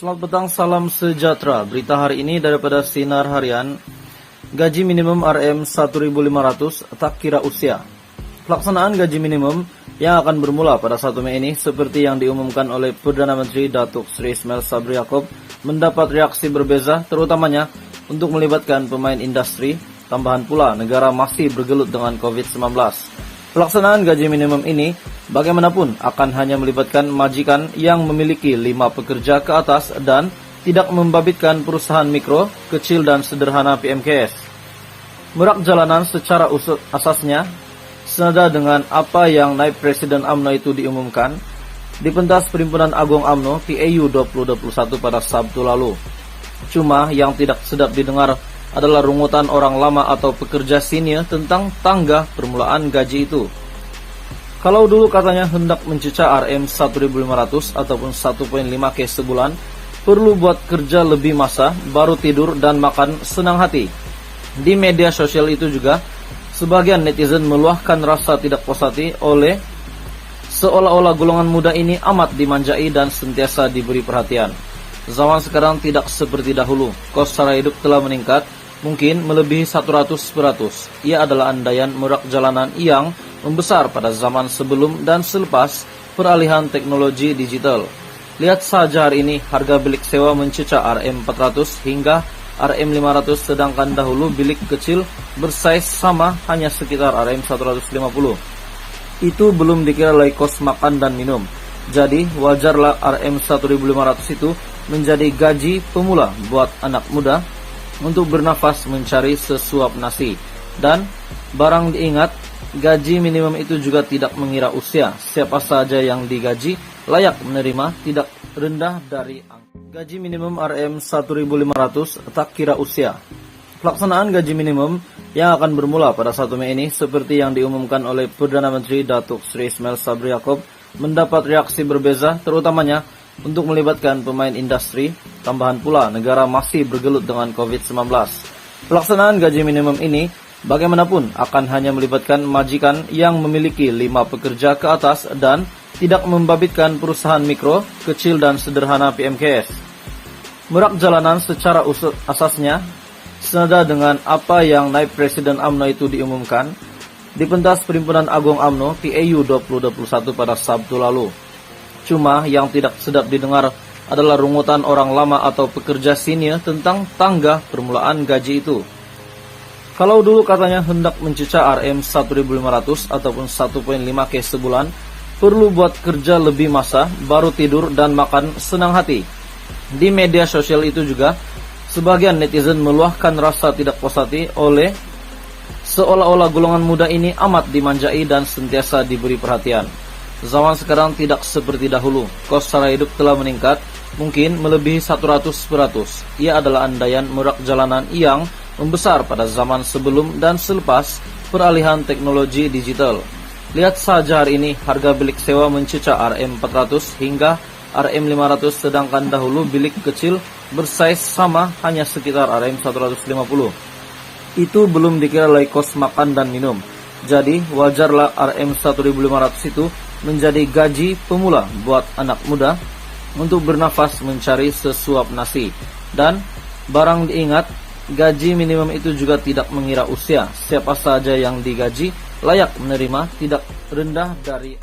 Selamat petang, salam sejahtera. Berita hari ini daripada Sinar Harian. Gaji minimum RM 1.500 tak kira usia. Pelaksanaan gaji minimum yang akan bermula pada 1 Mei ini seperti yang diumumkan oleh Perdana Menteri Datuk Seri Ismail Sabri Yaakob mendapat reaksi berbeza, terutamanya untuk melibatkan pemain industri. Tambahan pula, negara masih bergelut dengan COVID-19. Pelaksanaan gaji minimum ini bagaimanapun akan hanya melibatkan majikan yang memiliki 5 pekerja ke atas dan tidak membabitkan perusahaan mikro, kecil dan sederhana PMKS. Merak jalanan secara asasnya senada dengan apa yang Naib Presiden UMNO itu diumumkan di pentas Perhimpunan Agung UMNO PAU 2021 pada Sabtu lalu. Cuma yang tidak sedap didengar adalah rungutan orang lama atau pekerja senior tentang tangga permulaan gaji itu. Kalau dulu katanya hendak mencecah RM 1.500 ataupun 1.5K sebulan, perlu buat kerja lebih masa, baru tidur dan makan senang hati. Di media sosial itu juga, sebagian netizen meluahkan rasa tidak puas hati oleh seolah-olah golongan muda ini amat dimanjai dan sentiasa diberi perhatian. Zaman sekarang tidak seperti dahulu, kos sara hidup telah meningkat, mungkin melebihi 100%. Ia adalah andaian merak jalanan yang membesar pada zaman sebelum dan selepas peralihan teknologi digital. Lihat saja hari ini harga bilik sewa mencecah RM400 hingga RM500, sedangkan dahulu bilik kecil bersaiz sama hanya sekitar RM150. Itu belum dikira lagi kos makan dan minum. Jadi wajarlah RM1.500 itu menjadi gaji pemula buat anak muda untuk bernafas mencari sesuap nasi. Dan barang diingat, gaji minimum itu juga tidak mengira usia. Siapa saja yang digaji layak menerima, tidak rendah dari angka. Gaji minimum RM 1.500 tak kira usia. Pelaksanaan gaji minimum yang akan bermula pada 1 Mei ini seperti yang diumumkan oleh Perdana Menteri Datuk Seri Ismail Sabri Yaakob mendapat reaksi berbeza, terutamanya untuk melibatkan pemain industri. Tambahan pula, negara masih bergelut dengan COVID-19. Pelaksanaan gaji minimum ini bagaimanapun akan hanya melibatkan majikan yang memiliki 5 pekerja ke atas dan tidak membabitkan perusahaan mikro, kecil dan sederhana PMKS. Merak jalanan secara asasnya senada dengan apa yang Naib Presiden UMNO itu diumumkan di pentas Perhimpunan Agung UMNO PAU 2021 pada Sabtu lalu. Cuma yang tidak sedap didengar adalah rungutan orang lama atau pekerja senior tentang tangga permulaan gaji itu. Kalau dulu katanya hendak mencecah RM 1.500 ataupun 1.5K sebulan, perlu buat kerja lebih masa, baru tidur dan makan senang hati. Di media sosial itu juga, sebagian netizen meluahkan rasa tidak puas hati oleh seolah-olah golongan muda ini amat dimanjai dan sentiasa diberi perhatian. Zaman sekarang tidak seperti dahulu, kos sara hidup telah meningkat, mungkin melebihi 100%. Ia adalah andaian merak jalanan yang membesar pada zaman sebelum dan selepas peralihan teknologi digital. Lihat saja hari ini harga bilik sewa mencecah RM400 hingga RM500, sedangkan dahulu bilik kecil bersaiz sama hanya sekitar RM150. Itu belum dikira lagi kos makan dan minum. Jadi wajarlah RM1.500 itu menjadi gaji pemula buat anak muda untuk bernafas mencari sesuap nasi. Dan barang diingat, gaji minimum itu juga tidak mengira usia. Siapa saja yang digaji layak menerima, tidak rendah dari